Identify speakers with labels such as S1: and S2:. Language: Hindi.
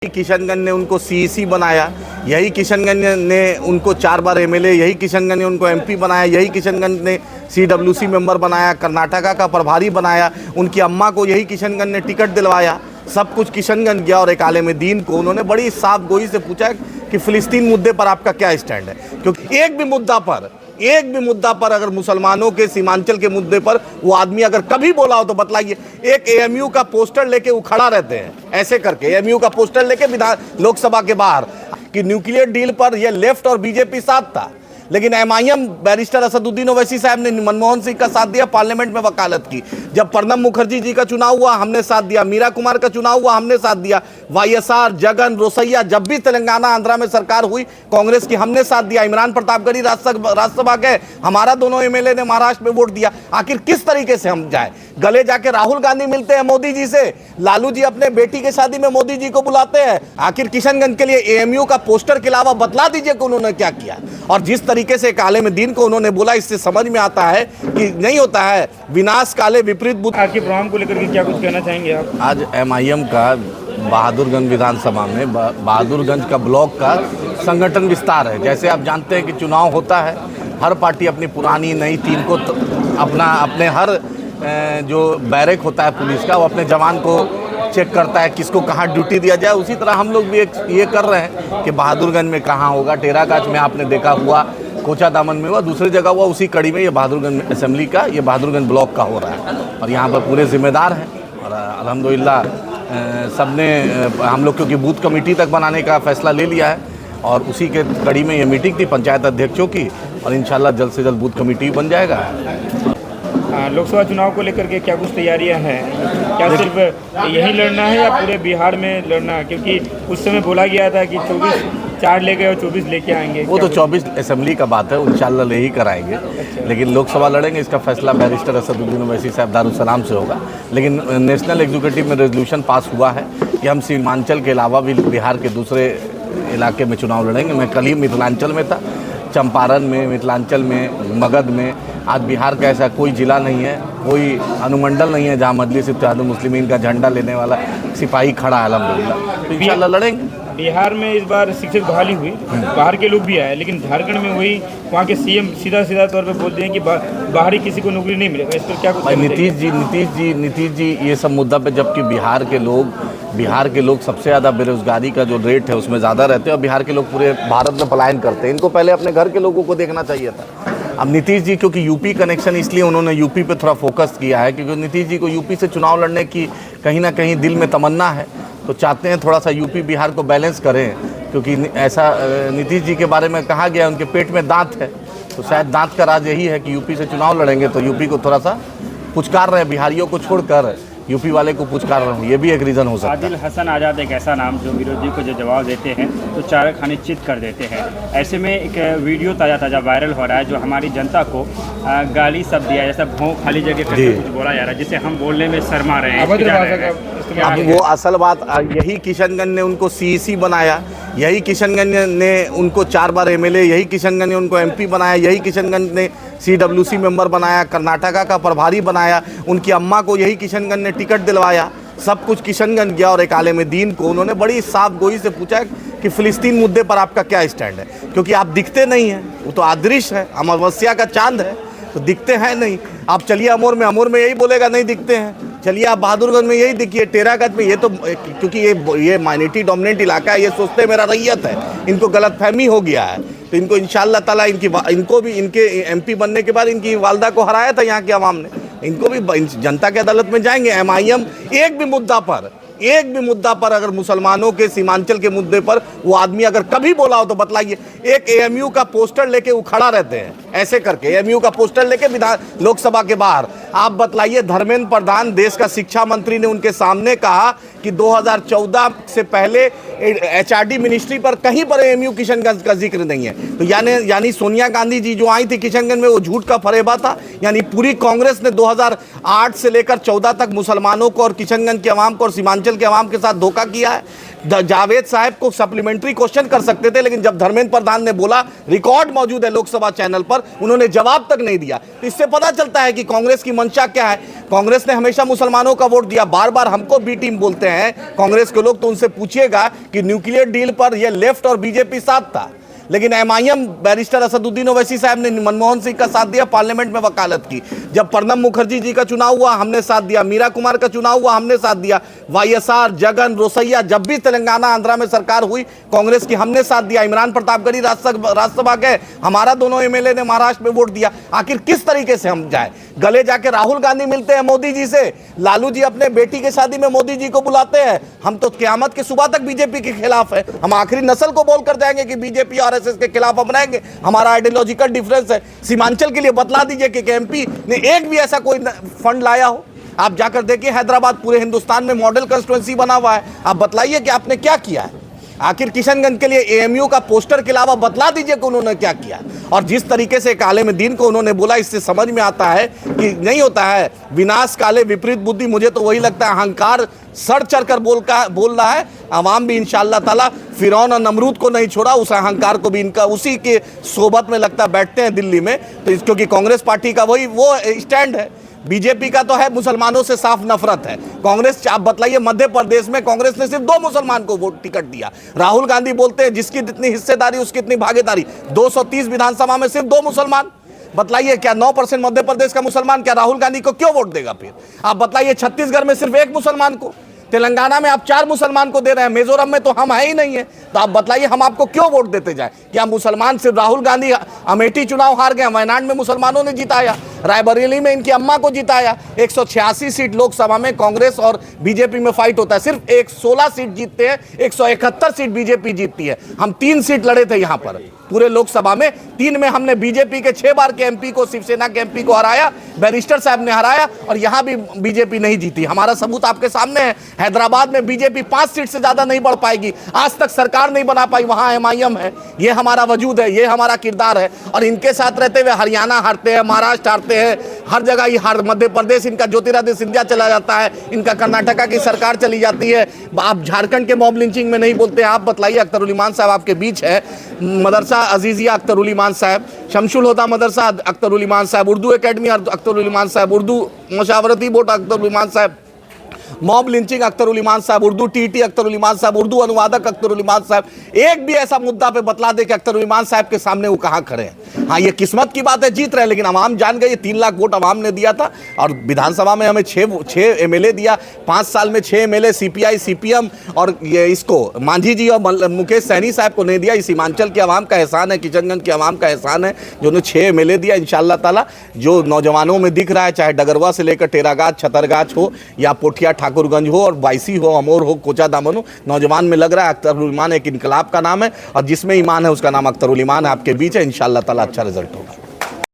S1: किशनगंज ने उनको सीईसी बनाया, यही किशनगंज ने उनको 4 बार एमएलए, यही किशनगंज ने उनको एमपी बनाया, यही किशनगंज ने सीडब्ल्यूसी मेंबर बनाया, कर्नाटका का प्रभारी बनाया, उनकी अम्मा को यही किशनगंज ने टिकट दिलवाया। सब कुछ किशनगंज गया और एक आलिम दीन को उन्होंने बड़ी साफ गोई से पूछा कि फ़िलिस्तीन मुद्दे पर आपका क्या स्टैंड है, क्योंकि एक भी मुद्दा पर अगर मुसलमानों के सीमांचल के मुद्दे पर वो आदमी अगर कभी बोला हो तो बतलाइए। एक एएमयू का पोस्टर लेके वो खड़ा रहते हैं ऐसे करके, एएमयू का पोस्टर लेके विधान लोकसभा के बाहर कि न्यूक्लियर डील पर ये लेफ्ट और बीजेपी साथ था, लेकिन एमआईएम बैरिस्टर असदुद्दीन ओवैसी साहब ने मनमोहन सिंह का साथ दिया, पार्लियामेंट में वकालत की। जब प्रणब मुखर्जी जी का चुनाव हुआ हमने साथ दिया, मीरा कुमार का चुनाव हुआ हमने साथ दिया, वाईएसआर, जगन, रोसैया, जब भी तेलंगाना आंध्रा में सरकार हुई कांग्रेस की हमने साथ दिया। इमरान प्रतापगढ़ी राज्यसभा गए, हमारा दोनों एमएलए ने महाराष्ट्र में वोट दिया। आखिर किस तरीके से हम जाए? गले जाके राहुल गांधी मिलते हैं मोदी जी से, लालू जी अपने बेटी के शादी में मोदी जी को बुलाते हैं। आखिर किशनगंज के लिए एएमयू का पोस्टर के अलावा बतला दीजिए कि उन्होंने क्या किया। और जिस तरीके से काले में दिन को उन्होंने बोला, इससे समझ में आता है कि नहीं होता है विनाश काले विपरीत बुद्ध।
S2: आज के प्रोग्राम को लेकर के क्या कुछ कहना चाहेंगे आप?
S1: आज एमआईएम का बहादुरगंज विधानसभा में बहादुरगंज का ब्लॉक का संगठन विस्तार है। जैसे आप जानते हैं कि चुनाव होता है, हर पार्टी अपनी पुरानी नई टीम को अपने हर जो बैरक होता है पुलिस का, वो अपने जवान को चेक करता है किसको कहाँ ड्यूटी दिया जाए। उसी तरह हम लोग भी ये कर रहे हैं कि बहादुरगंज में कहाँ होगा। टेरागाछ में आपने देखा हुआ, कोचा दामन में हुआ, दूसरी जगह हुआ, उसी कड़ी में ये बहादुरगंज असेंबली का, ये बहादुरगंज ब्लॉक का हो रहा है। और यहाँ पर पूरे जिम्मेदार हैं और अल्हम्दुलिल्लाह सबने हम लोग क्योंकि बूथ कमेटी तक बनाने का फैसला ले लिया है और उसी के कड़ी में ये मीटिंग थी पंचायत अध्यक्षों की और इंशाल्लाह जल्द से जल्द बूथ कमेटी बन जाएगा।
S2: लोकसभा चुनाव को लेकर के क्या कुछ तैयारियां हैं? क्या सिर्फ यहीं लड़ना है या पूरे बिहार में लड़ना है? क्योंकि उस समय बोला गया था कि 24 4 ले गए और 24 लेके आएंगे।
S1: वो तो 24 असेंबली का बात है, इंशाल्लाह ले ही कराएंगे। लेकिन लोकसभा लड़ेंगे, इसका फैसला बैरिस्टर असदुद्दीन ओवैसी साहब दारुसलाम से होगा। लेकिन नेशनल एग्जीक्यूटिव में रेजोल्यूशन पास हुआ है कि हम सीमांचल के अलावा भी बिहार के दूसरे इलाके में चुनाव लड़ेंगे। मैं कल ही मिथिलांचल में था, चंपारण में, मिथिलांचल में, मगध में। आज बिहार का ऐसा कोई जिला नहीं है, कोई अनुमंडल नहीं है जहां मजलिस इत्तेहादुल मुस्लिमीन का झंडा लेने वाला सिपाही खड़ा है। अल्हम्दुलिल्लाह तो इंशाल्लाह लड़ेंगे।
S2: बिहार में इस बार शिक्षक बहाली हुई, बाहर के लोग भी आए, लेकिन झारखंड में वही वहाँ के सीएम सीधा तौर पे बोलते हैं कि बाहरी किसी को नौकरी नहीं मिलेगा। इस पर क्या कुछ?
S1: नीतीश जी ये सब मुद्दा पे, जबकि बिहार के लोग सबसे ज़्यादा बेरोजगारी का जो रेट है उसमें ज़्यादा रहते हैं और बिहार के लोग पूरे भारत में पलायन करते हैं। इनको पहले अपने घर के लोगों को देखना चाहिए था। अब नीतीश जी क्योंकि यूपी कनेक्शन, इसलिए उन्होंने यूपी पे थोड़ा फोकस किया है, क्योंकि नीतीश जी को यूपी से चुनाव लड़ने की कहीं ना कहीं दिल में तमन्ना है, तो चाहते हैं थोड़ा सा यूपी बिहार को बैलेंस करें। क्योंकि ऐसा नीतीश जी के बारे में कहा गया उनके पेट में दांत है, तो शायद दांत का राज यही है कि यूपी से चुनाव लड़ेंगे तो यूपी को थोड़ा सा पुचकार रहे, बिहारियों को छोड़कर यूपी वाले को पुचकार रहे, ये भी एक रीज़न हो सकता है।
S2: आदिल हसन आज़ाद एक ऐसा नाम जो विरोधी को जो जवाब देते हैं तो चारा खाने चित कर देते हैं। ऐसे में एक वीडियो ताज़ा वायरल हो रहा है जो हमारी जनता को गाली सब दिया, जैसा भों खाली जगह करके कुछ बोला जा रहा है, जिसे हम बोलने में शर्मा रहे हैं।
S1: अब वो असल बात, यही किशनगंज ने उनको सीईसी बनाया, यही किशनगंज ने उनको 4 बार एमएलए, यही किशनगंज ने उनको एमपी बनाया, यही किशनगंज ने सीडब्ल्यूसी मेंबर बनाया, कर्नाटका का प्रभारी बनाया, उनकी अम्मा को यही किशनगंज ने टिकट दिलवाया। सब कुछ किशनगंज गया और एक आलिम दीन को उन्होंने बड़ी साफ गोई से पूछा कि फ़िलिस्तीन मुद्दे पर आपका क्या स्टैंड है, क्योंकि आप दिखते नहीं हैं। वो तो अदृश्य है, अमावस्या का चांद है, तो दिखते हैं नहीं। आप चलिए अमूर में यही बोलेगा नहीं दिखते हैं। चलिए आप बहादुरगंज में यही दिखिए, टेरागढ़ में, ये तो क्योंकि ये माइनॉरिटी डोमिनेंट इलाका है, ये सोचते मेरा रैयत है, इनको गलतफहमी हो गया है। तो इनको इंशाअल्लाह ताला इनको भी इनके एमपी बनने के बाद इनकी वालदा को हराया था यहाँ के अवाम ने, इनको भी जनता की अदालत में जाएंगे। एमआईएम एक भी मुद्दा पर अगर मुसलमानों के सीमांचल के मुद्दे पर वो आदमी अगर कभी बोला हो तो बतलाइए। एक एएमयू का पोस्टर लेके वो खड़ा रहते हैं ऐसे करके, एएमयू का पोस्टर लेके विधान लोकसभा के बाहर। आप बतलाइए, धर्मेंद्र प्रधान देश का शिक्षा मंत्री ने उनके सामने कहा कि 2014 से पहले एचआरडी मिनिस्ट्री पर कहीं पर एएमयू किशनगंज का जिक्र नहीं है। तो यानी सोनिया गांधी जी जो आई थी किशनगंज में, वो झूठ का फरेबा था। यानी पूरी कांग्रेस ने 2008 से लेकर 14 तक मुसलमानों को और किशनगंज के अवाम को और सीमांचल के अवाम के साथ धोखा किया है। जावेद साहब को सप्लीमेंट्री क्वेश्चन कर सकते थे, लेकिन जब धर्मेंद्र प्रधान ने बोला, रिकॉर्ड मौजूद है लोकसभा चैनल पर, उन्होंने जवाब तक नहीं दिया। तो इससे पता चलता है कि कांग्रेस की मंशा क्या है। कांग्रेस ने हमेशा मुसलमानों का वोट दिया, बार बार हमको बी टीम बोलते हैं कांग्रेस के लोग, तो उनसे पूछिएगा कि न्यूक्लियर डील पर यह लेफ्ट और बीजेपी साथ था, लेकिन एमआईएम बैरिस्टर असदुद्दीन ओवैसी साहब ने मनमोहन सिंह का साथ दिया, पार्लियामेंट में वकालत की। जब प्रणब मुखर्जी जी का चुनाव हुआ, हमने साथ दिया। मीरा कुमार का चुनाव हुआ, हमने साथ दिया। वाईएसआर, जगन, रोसैया, जब भी तेलंगाना आंध्रा में सरकार हुई कांग्रेस की, हमने साथ दिया। इमरान प्रतापगढ़ी राज्यसभा गए, हमारा दोनों एमएलए ने महाराष्ट्र में वोट दिया। आखिर किस तरीके से हम जाए? गले जाके राहुल गांधी मिलते हैं मोदी जी से, लालू जी अपने बेटी के शादी में मोदी जी को बुलाते हैं। हम तो क़यामत की सुबह तक बीजेपी के खिलाफ है। हम आखिरी नस्ल को बोल कर जाएंगे कि बीजेपी आरएसएस के खिलाफ हम रहेंगे। हमारा आइडियोलॉजिकल डिफरेंस है। सीमांचल के लिए बतला दीजिए कि एमपी ने एक भी ऐसा कोई फंड लाया हो। आप जाकर देखिए, हैदराबाद पूरे हिंदुस्तान में मॉडल कंस्टिट्यूएंसी बना हुआ है। आप बतलाइए कि आपने क्या किया है। आखिर किशनगंज के लिए एएमयू का पोस्टर के अलावा बतला दीजिए कि उन्होंने क्या किया। और जिस तरीके से काले में दिन को उन्होंने बोला, इससे समझ में आता है कि नहीं होता है विनाश काले विपरीत बुद्धि। मुझे तो वही लगता है अहंकार सर चढ़ कर बोल रहा है। आवाम भी इंशाअल्लाह ताला फिरौन और नमरूद को नहीं छोड़ा, उस अहंकार को भी इनका उसी के सोबत में लगता बैठते हैं दिल्ली में। तो क्योंकि कांग्रेस पार्टी का वही वो स्टैंड है। बीजेपी का तो है मुसलमानों से साफ नफरत है। कांग्रेस, आप बतलाइए, मध्य प्रदेश में कांग्रेस ने सिर्फ 2 मुसलमान को वोट टिकट दिया। राहुल गांधी बोलते हैं जिसकी जितनी हिस्सेदारी उसकी इतनी भागीदारी। 230 विधानसभा में सिर्फ 2 मुसलमान। बतलाइए क्या 9% मध्य प्रदेश का मुसलमान क्या राहुल गांधी को क्यों वोट देगा? फिर आप बताइए, छत्तीसगढ़ में सिर्फ 1 मुसलमान को, तेलंगाना में आप 4 मुसलमान को दे रहे हैं, मिजोरम में तो हम है ही नहीं है। तो आप बताइए हम आपको क्यों वोट देते जाए? क्या मुसलमान सिर्फ राहुल गांधी अमेठी चुनाव हार गए, वायनाड में मुसलमानों ने जिताया, रायबरेली में इनकी अम्मा को जिताया। 186 सीट लोकसभा में कांग्रेस और बीजेपी में फाइट होता है, सिर्फ 16 सीट जीतते हैं, 171 सीट बीजेपी जीतती है। हम 3 सीट लड़े थे यहाँ पर पूरे लोकसभा में, 3 में हमने बीजेपी के 6 बार के एमपी को, शिवसेना के एमपी को हराया, बैरिस्टर साहब ने हराया, और यहाँ भी बीजेपी नहीं जीती। हमारा सबूत आपके सामने है। हैदराबाद में बीजेपी 5 सीट से ज्यादा नहीं बढ़ पाएगी, आज तक सरकार नहीं बना पाई, वहां एमआईएम है। ये हमारा वजूद है, ये हमारा किरदार है। और इनके साथ रहते हुए हरियाणा हारते हैं, महाराष्ट्र हारते हैं, हर जगह ही हार। मध्य प्रदेश इनका ज्योतिरादित्य सिंधिया चला जाता है, इनका कर्नाटका की सरकार चली जाती है। आप झारखंड के मॉब लिंचिंग में नहीं बोलते। आप बतलाइए, अख्तर उल ईमान साहब आपके बीच है, मदरसा अजीजिया अख्तर उल ईमान साहब, शमशुल होदा मदरसा अख्तर उल ईमान साहब, उर्दू एकेडमी अख्तर उल ईमान साहब, उर्दू मशावरती बोर्ड अख्तर उल ईमान साहब, मॉब लिंचिंग अख्तर उल ईमान साहब, उर्दू टीटी अख्तर उल ईमान साहब, उर्दू अनुवादक अख्तर उल ईमान साहब। एक भी ऐसा मुद्दा पे बतला दे कि अख्तर उल ईमान साहब के सामने वो कहाँ खड़े हैं। हाँ, ये किस्मत की बात है, जीत रहे, लेकिन अवाम जान गई। 3 लाख वोट अवाम ने दिया था, और विधानसभा में हमें 6 एमएलए दिया। 5 साल में 6 एमएलए सीपीआई, सीपीएम और ये इसको मांझी जी और मुकेश सहनी साहब को नहीं दिया। इस सीमांचल के अवाम का एहसान है, किशनगंज के अवाम का एहसान है, जो उन्हें 6 एमएलए दिया। इंशाअल्लाह ताला जो नौजवानों में दिख रहा है, चाहे डगरवा से लेकर टेरागाछ, छतरगाछ हो, या पोठिया ठाकुरगंज हो, और बाइसी हो, अमोर हो, कोचा दामन हो, नौजवान में लग रहा है अख्तर उल ईमान एक इनकलाब का नाम है, और जिसमें ईमान है उसका नाम अख्तर उल ईमान है। आपके बीच है, इंशाअल्लाह ताला अच्छा रिजल्ट होगा।